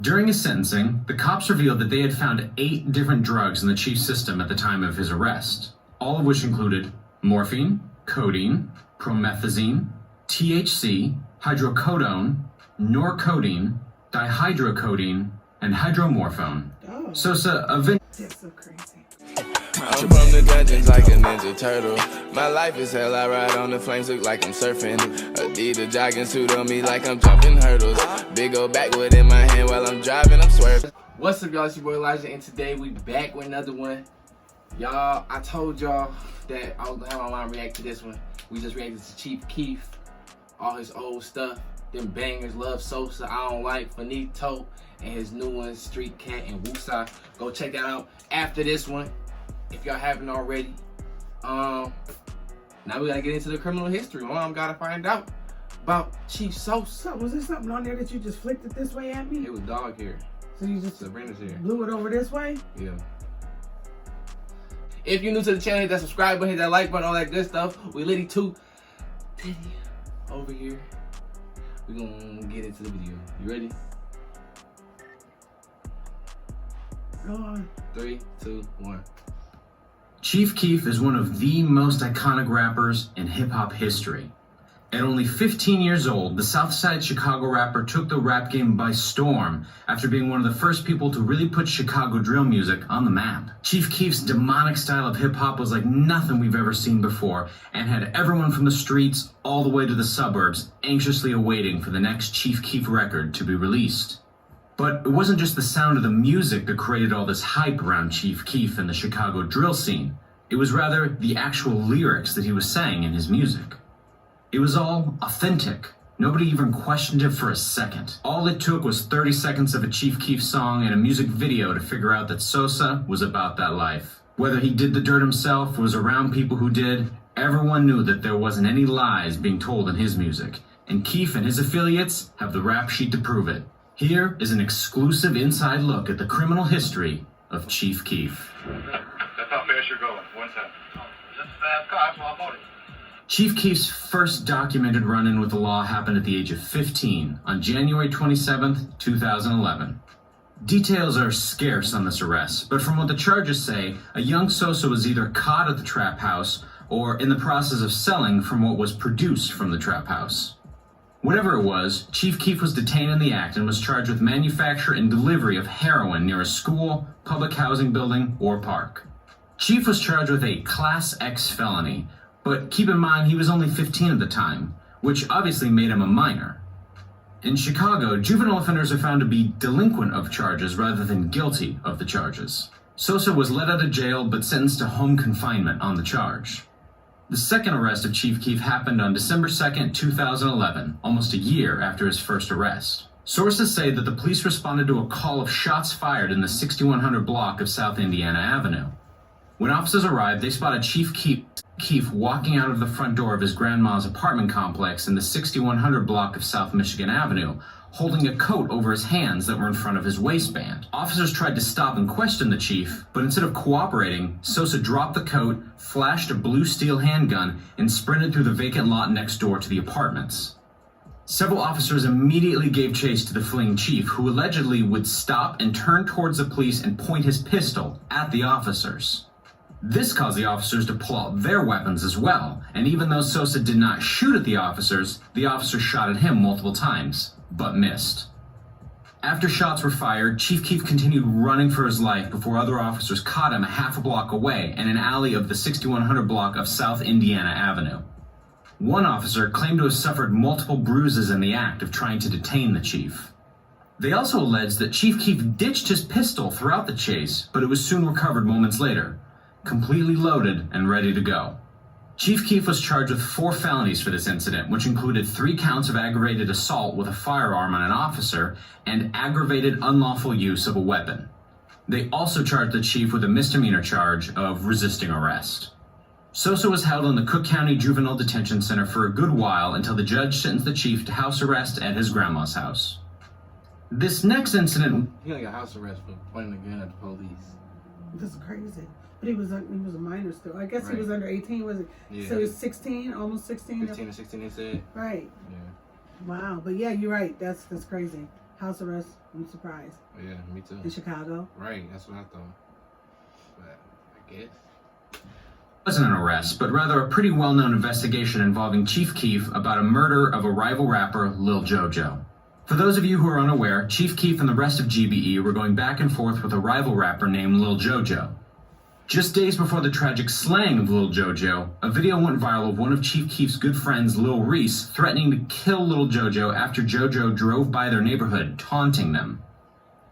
During his sentencing, the cops revealed that they had found 8 different drugs in the Chief's system at the time of his arrest, all of which included morphine, codeine, promethazine, THC, hydrocodone, norcodeine, dihydrocodeine, and hydromorphone. Oh. Sosa That's so crazy. I'm from the dungeons like a ninja turtle. My life is hell, I ride on the flames, look like I'm surfing. Adidas jogging suit on me like I'm jumping hurdles. Big old backwood in my hand while I'm driving, I'm swerving. What's up, y'all? It's your boy Elijah, and today we back with another one. Y'all, I told y'all that I was gonna have my mom react to this one. We just reacted to Chief Keef, all his old stuff, them bangers, Love Sosa, I Don't Like, Finito, and his new one, Street Cat and Woosah. Go check that out after this one, if y'all haven't already. Now we gotta get into the criminal history. Mom gotta find out about Chief Sosa. So was there something on there that you just flicked it this way at me? It was dog hair. So you just Sabrina's hair. blew it over this way? Yeah. If you're new to the channel, hit that subscribe button, hit that like button, all that good stuff. We literally too titty over here. We're gonna get into the video. You ready? Go on. 3, 2, 1. Chief Keef is one of the most iconic rappers in hip-hop history. At only 15 years old, the Southside Chicago rapper took the rap game by storm after being one of the first people to really put Chicago drill music on the map. Chief Keef's demonic style of hip-hop was like nothing we've ever seen before and had everyone from the streets all the way to the suburbs anxiously awaiting for the next Chief Keef record to be released. But it wasn't just the sound of the music that created all this hype around Chief Keef and the Chicago drill scene. It was rather the actual lyrics that he was saying in his music. It was all authentic. Nobody even questioned it for a second. All it took was 30 seconds of a Chief Keef song and a music video to figure out that Sosa was about that life. Whether he did the dirt himself or was around people who did, everyone knew that there wasn't any lies being told in his music. And Keef and his affiliates have the rap sheet to prove it. Here is an exclusive inside look at the criminal history of Chief Keef. That's how fast you're going. 1 second. Oh, this is a fast car, that's why I bought it. Chief Keef's first documented run-in with the law happened at the age of 15 on January 27th, 2011. Details are scarce on this arrest, but from what the charges say, a young Sosa was either caught at the trap house or in the process of selling from what was produced from the trap house. Whatever it was, Chief Keef was detained in the act and was charged with manufacture and delivery of heroin near a school, public housing building, or park. Chief was charged with a Class X felony, but keep in mind he was only 15 at the time, which obviously made him a minor. In Chicago, juvenile offenders are found to be delinquent of charges rather than guilty of the charges. Sosa was let out of jail but sentenced to home confinement on the charge. The second arrest of Chief Keef happened on December 2nd, 2011, almost a year after his first arrest. Sources say that the police responded to a call of shots fired in the 6100 block of South Indiana Avenue. When officers arrived, they spotted Chief Keef walking out of the front door of his grandma's apartment complex in the 6100 block of South Michigan Avenue, holding a coat over his hands that were in front of his waistband. Officers tried to stop and question the chief, but instead of cooperating, Sosa dropped the coat, flashed a blue steel handgun, and sprinted through the vacant lot next door to the apartments. Several officers immediately gave chase to the fleeing chief, who allegedly would stop and turn towards the police and point his pistol at the officers. This caused the officers to pull out their weapons as well, and even though Sosa did not shoot at the officers shot at him multiple times, but missed. After shots were fired, Chief Keef continued running for his life before other officers caught him a half a block away in an alley of the 6100 block of South Indiana Avenue. One officer claimed to have suffered multiple bruises in the act of trying to detain the chief. They also alleged that Chief Keef ditched his pistol throughout the chase, but it was soon recovered moments later, completely loaded and ready to go. Chief Keef was charged with 4 felonies for this incident, which included 3 counts of aggravated assault with a firearm on an officer and aggravated unlawful use of a weapon. They also charged the chief with a misdemeanor charge of resisting arrest. Sosa was held in the Cook County Juvenile Detention Center for a good while until the judge sentenced the chief to house arrest at his grandma's house. This next incident... He only got house arrest for pointing a gun at the police. This is crazy. But he was a minor still. I guess Right. he was under 18, was it? Yeah. So he was 16, almost 16? 15 or 16, they said. Right. Yeah. Wow. But yeah, you're right. That's crazy. house arrest. I'm surprised. Yeah, me too. In Chicago. Right, that's what I thought. But I guess. It wasn't an arrest, but rather a pretty well-known investigation involving Chief Keef about a murder of a rival rapper, Lil Jojo. For those of you who are unaware, Chief Keef and the rest of GBE were going back and forth with a rival rapper named Lil Jojo. Just days before the tragic slaying of Lil Jojo, a video went viral of one of Chief Keef's good friends, Lil Reese, threatening to kill Lil Jojo after Jojo drove by their neighborhood, taunting them.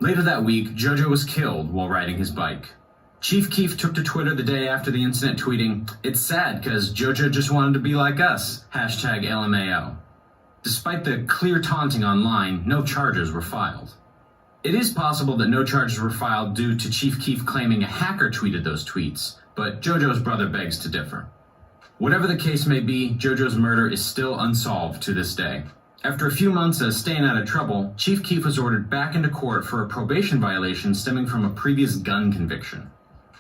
Later that week, Jojo was killed while riding his bike. Chief Keef took to Twitter the day after the incident, tweeting, "It's sad because Jojo just wanted to be like us, #LMAO." Despite the clear taunting online, no charges were filed. It is possible that no charges were filed due to Chief Keef claiming a hacker tweeted those tweets, but Jojo's brother begs to differ. Whatever the case may be, Jojo's murder is still unsolved to this day. After a few months of staying out of trouble, Chief Keef was ordered back into court for a probation violation stemming from a previous gun conviction.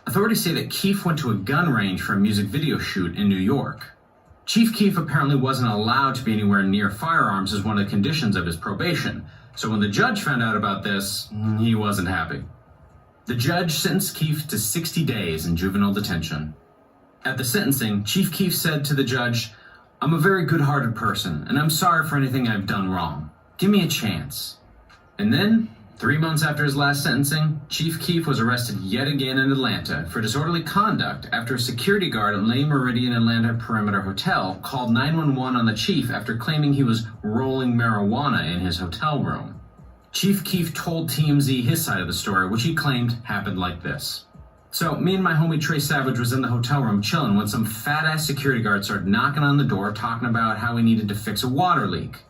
Authorities say that Keef went to a gun range for a music video shoot in New York. Chief Keef apparently wasn't allowed to be anywhere near firearms as one of the conditions of his probation, so when the judge found out about this, he wasn't happy. The judge sentenced Keef to 60 days in juvenile detention. At the sentencing, Chief Keef said to the judge, "I'm a very good-hearted person, and I'm sorry for anything I've done wrong. Give me a chance." And then, 3 months after his last sentencing, Chief Keef was arrested yet again in Atlanta for disorderly conduct after a security guard at Le Meridian Atlanta Perimeter Hotel called 911 on the chief after claiming he was rolling marijuana in his hotel room. Chief Keef told TMZ his side of the story, which he claimed happened like this. "So, me and my homie Trey Savage was in the hotel room chilling when some fat-ass security guard started knocking on the door talking about how we needed to fix a water leak.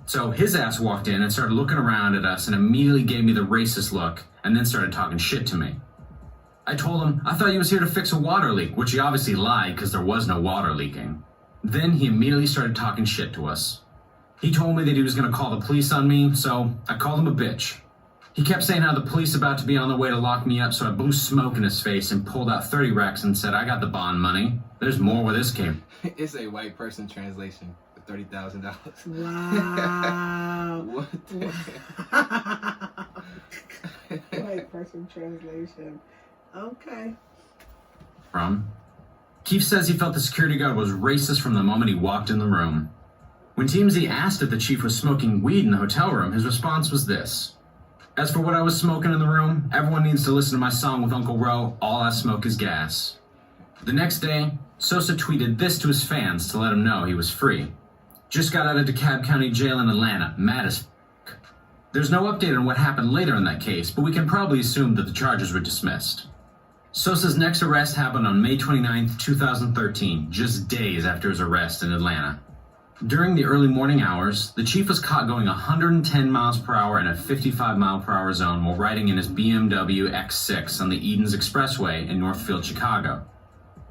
So his ass walked in and started looking around at us and immediately gave me the racist look and then started talking shit to me. I told him I thought he was here to fix a water leak, which he obviously lied because there was no water leaking. Then he immediately started talking shit to us. He told me that he was going to call the police on me, so I called him a bitch. He kept saying how the police about to be on the way to lock me up, so I blew smoke in his face and pulled out 30 racks and said, 'I got the bond money. There's more where this came.'" It's a white person translation for $30,000. Wow. What? White person translation. Okay. From Keef says he felt the security guard was racist from the moment he walked in the room. When TMZ asked if the chief was smoking weed in the hotel room, his response was this: "As for what I was smoking in the room, everyone needs to listen to my song with Uncle Ro, All I Smoke Is Gas." The next day, Sosa tweeted this to his fans to let him know he was free. "Just got out of DeKalb County Jail in Atlanta, mad as f***. There's no update on what happened later in that case, but we can probably assume that the charges were dismissed." Sosa's next arrest happened on May 29, 2013, just days after his arrest in Atlanta. During the early morning hours, the chief was caught going 110 miles per hour in a 55 mile per hour zone while riding in his BMW X6 on the Edens Expressway in Northfield, Chicago.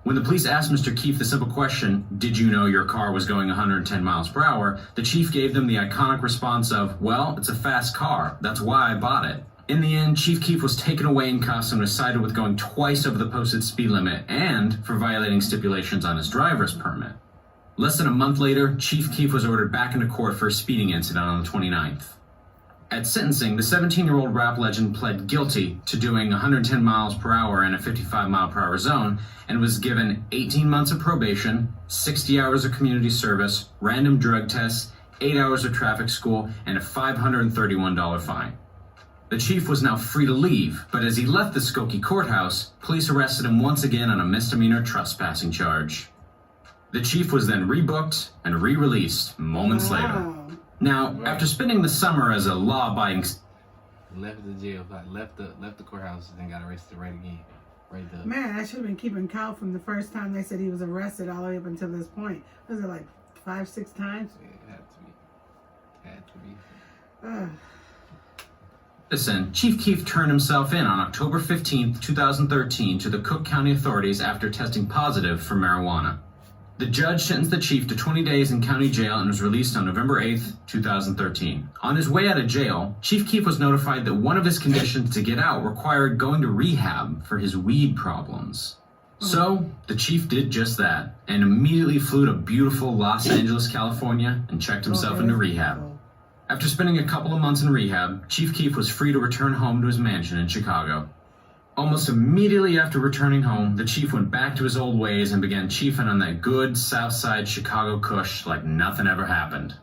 When the police asked Mr. Keef the simple question, "Did you know your car was going 110 miles per hour?" the chief gave them the iconic response of, "Well, it's a fast car. That's why I bought it." In the end, Chief Keef was taken away in cuffs and was cited with going twice over the posted speed limit and for violating stipulations on his driver's permit. Less than a month later, Chief Keef was ordered back into court for a speeding incident on the 29th. At sentencing, the 17-year-old rap legend pled guilty to doing 110 miles per hour in a 55 mile per hour zone and was given 18 months of probation, 60 hours of community service, random drug tests, 8 hours of traffic school, and a $531 fine. The chief was now free to leave, but as he left the Skokie courthouse, police arrested him once again on a misdemeanor trespassing charge. The chief was then rebooked and re-released moments later. Now, after spending the summer as a law-abiding... Left the jail, left the courthouse, and then got arrested right again. Right there. Man, I should have been keeping count from the first time they said he was arrested all the way up until this point. Was it like 5-6 times? Yeah, it had to be. Listen, Chief Keef turned himself in on October 15, 2013 to the Cook County authorities after testing positive for marijuana. The judge sentenced the chief to 20 days in county jail and was released on November 8, 2013. On his way out of jail, Chief Keef was notified that one of his conditions to get out required going to rehab for his weed problems. So, the chief did just that, and immediately flew to beautiful Los Angeles, California, and checked himself into rehab. After spending a couple of months in rehab, Chief Keef was free to return home to his mansion in Chicago. Almost immediately after returning home, the chief went back to his old ways and began chiefing on that good Southside Chicago kush like nothing ever happened.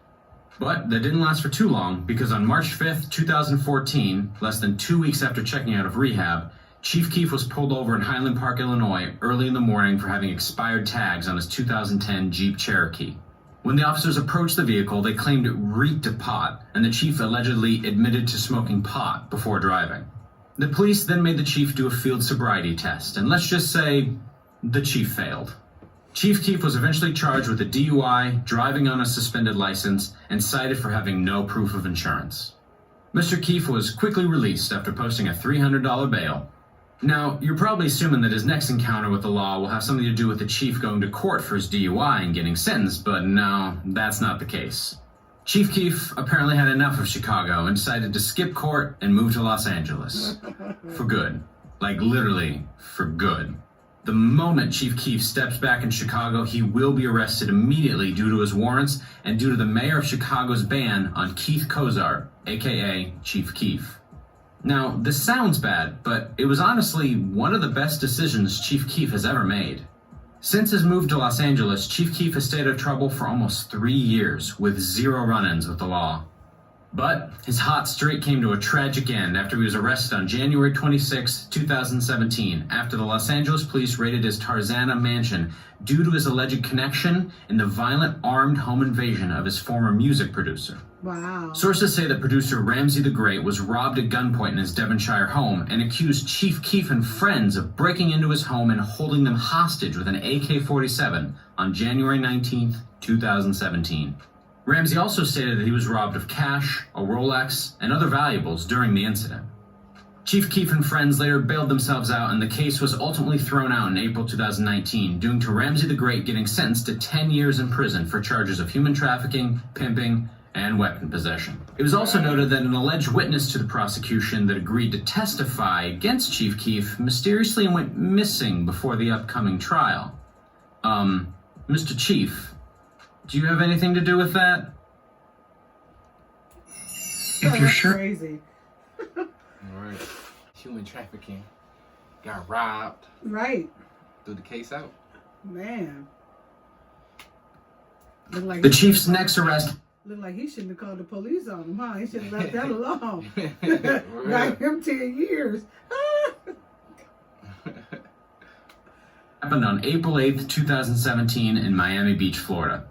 But that didn't last for too long, because on March 5th, 2014, less than 2 weeks after checking out of rehab, Chief Keef was pulled over in Highland Park, Illinois, early in the morning for having expired tags on his 2010 Jeep Cherokee. When the officers approached the vehicle, they claimed it reeked of pot, and the chief allegedly admitted to smoking pot before driving. The police then made the chief do a field sobriety test, and let's just say, the chief failed. Chief Keef was eventually charged with a DUI, driving on a suspended license, and cited for having no proof of insurance. Mr. Keef was quickly released after posting a $300 bail. Now, you're probably assuming that his next encounter with the law will have something to do with the chief going to court for his DUI and getting sentenced, but no, that's not the case. Chief Keef apparently had enough of Chicago and decided to skip court and move to Los Angeles. For good. Like literally, for good. The moment Chief Keef steps back in Chicago, he will be arrested immediately due to his warrants and due to the mayor of Chicago's ban on Keith Kozart, aka Chief Keef. Now, this sounds bad, but it was honestly one of the best decisions Chief Keef has ever made. Since his move to Los Angeles, Chief Keef has stayed out of trouble for almost 3 years, with 0 run-ins with the law. But his hot streak came to a tragic end after he was arrested on January 26, 2017, after the Los Angeles police raided his Tarzana mansion due to his alleged connection in the violent armed home invasion of his former music producer. Wow. Sources say that producer Ramsey the Great was robbed at gunpoint in his Devonshire home and accused Chief Keef and friends of breaking into his home and holding them hostage with an AK-47 on January 19, 2017. Ramsey also stated that he was robbed of cash, a Rolex, and other valuables during the incident. Chief Keef and friends later bailed themselves out, and the case was ultimately thrown out in April 2019, due to Ramsey the Great getting sentenced to 10 years in prison for charges of human trafficking, pimping, and weapon possession. It was also noted that an alleged witness to the prosecution that agreed to testify against Chief Keef mysteriously went missing before the upcoming trial. Mr. Chief, do you have anything to do with that? If you're sure. Crazy. Alright. Human trafficking. Got robbed. Right. Threw the case out. Man. Look like The chief's next arrest. Looked like he shouldn't have called the police on him, huh? He should have left that alone. Got him 10 years. Happened on April 8th, 2017 in Miami Beach, Florida.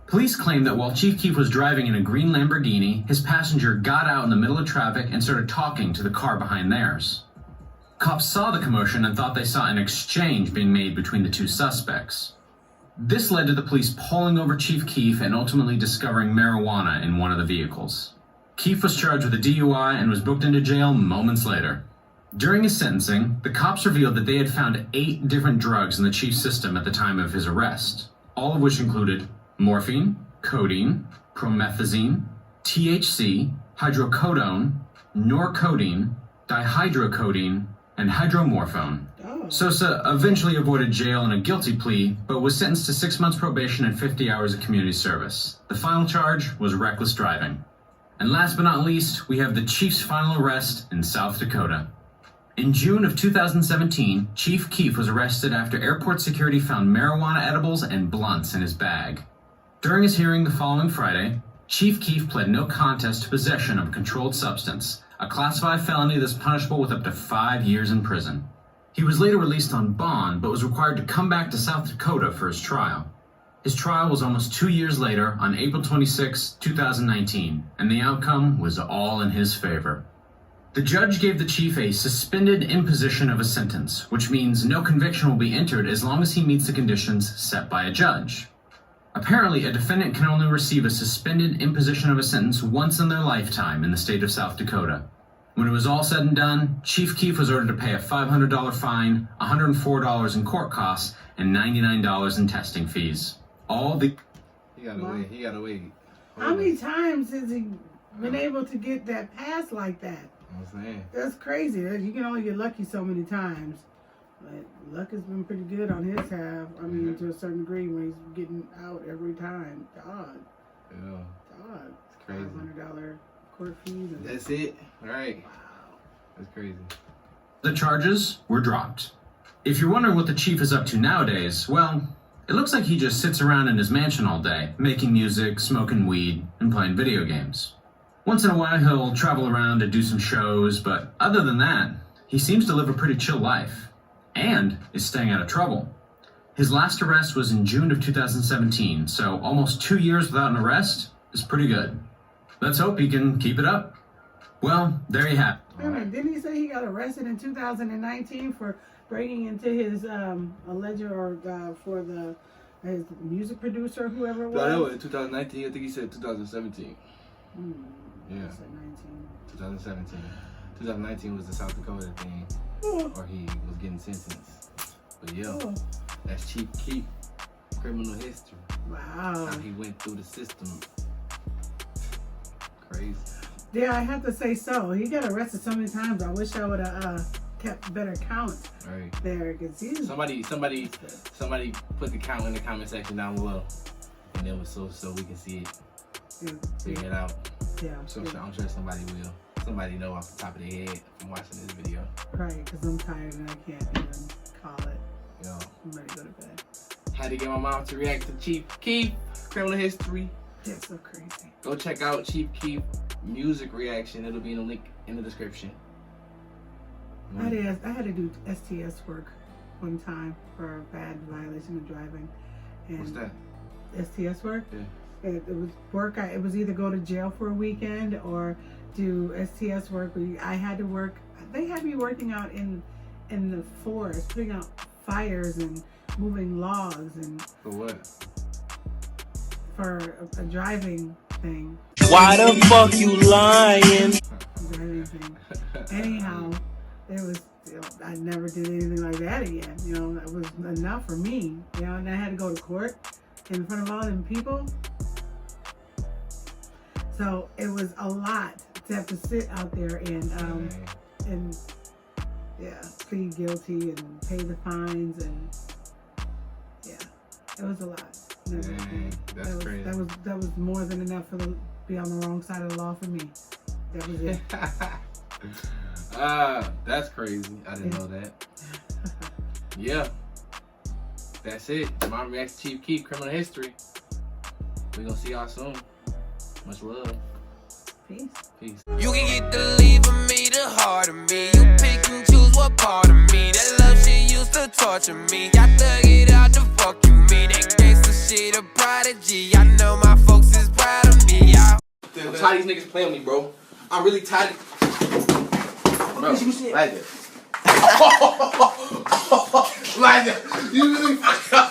Police claim that while Chief Keef was driving in a green Lamborghini, his passenger got out in the middle of traffic and started talking to the car behind theirs. Cops saw the commotion and thought they saw an exchange being made between the two suspects. This led to the police pulling over Chief Keef and ultimately discovering marijuana in one of the vehicles. Keef was charged with a DUI and was booked into jail moments later. During his sentencing, the cops revealed that they had found 8 different drugs in the chief's system at the time of his arrest, all of which included morphine, codeine, promethazine, THC, hydrocodone, norcodeine, dihydrocodeine, and hydromorphone. Sosa eventually avoided jail in a guilty plea, but was sentenced to 6 months probation and 50 hours of community service. The final charge was reckless driving. And last but not least, we have the chief's final arrest in South Dakota. In June of 2017, Chief Keef was arrested after airport security found marijuana edibles and blunts in his bag. During his hearing the following Friday, Chief Keef pled no contest to possession of a controlled substance, a classified felony that's punishable with up to 5 years in prison. He was later released on bond, but was required to come back to South Dakota for his trial. His trial was almost 2 years later, on April 26, 2019, and the outcome was all in his favor. The judge gave the chief a suspended imposition of a sentence, which means no conviction will be entered as long as he meets the conditions set by a judge. Apparently, a defendant can only receive a suspended imposition of a sentence once in their lifetime in the state of South Dakota. When it was all said and done, Chief Keef was ordered to pay a $500 fine, $104 in court costs, and $99 in testing fees. He gotta wait. How many times has he been able to get that pass like that? I'm saying. That's crazy. You can only get lucky so many times. But luck has been pretty good on his half. I mean, to a certain degree when he's getting out every time. God. Yeah. God. It's crazy. $500 court fees. And That's it? Right. wow. That's crazy. The charges were dropped. If you're wondering what the Chief is up to nowadays, well, it looks like he just sits around in his mansion all day, making music, smoking weed, and playing video games. Once in a while, he'll travel around to do some shows, but other than that, he seems to live a pretty chill life, and is staying out of trouble. His last arrest was in June of 2017, so almost 2 years without an arrest is pretty good. Let's hope he can keep it up. Well, there you have it. Wait a minute, didn't he say he got arrested in 2019 for breaking into his alleged or for his music producer, whoever it was? No, that was in 2019. I think he said 2017. Yeah. I said 19. 2017. 2019 was the South Dakota thing, or he was getting sentenced. But yeah, Oh, that's Chief Keef, criminal history. wow. How he went through the system. Crazy. Yeah, I have to say so. He got arrested so many times. I wish I would have kept better count Right. there, because he's Somebody put the count in the comment section down below, and it was so we can see it, figure it out. yeah, So yeah. I'm sure somebody will. Somebody know off the top of their head from watching this video. Right, because I'm tired and I can't even call it. Yo, I'm ready to go to bed. had to get my mom to react to Chief Keef, criminal history. That's so crazy. Go check out Chief Keef music reaction. It'll be in the link in the description. I had to do STS work one time for a bad violation of driving. And What's that? STS work? Yeah. It was work. It was either go to jail for a weekend or do STS work. I had to work. They had me working out in the forest, putting out fires and moving logs, and For what? for a driving thing. Why the fuck you lying? Driving thing. Anyhow, it was. I never did anything like that again. That was enough for me. And I had to go to court in front of all them people. So it was a lot to have to sit out there and plead guilty and pay the fines, and it was a lot. Dang, that's crazy. That was more than enough for to be on the wrong side of the law for me. That was it. That's crazy. I didn't know that. Yeah. That's it. Mom reacts to Chief Keef, criminal history. We're gonna see y'all soon. Much love. Peace. Peace. You can get the leave of me, the heart of me. You pick and choose what part of me. That love shit used to torture me. I thug it out to fuck you me. That gangsta shit a prodigy. I know my folks is proud of me. I'm tired of these niggas playing with me, bro. I'm really tired. Bro, like that. Like that. You really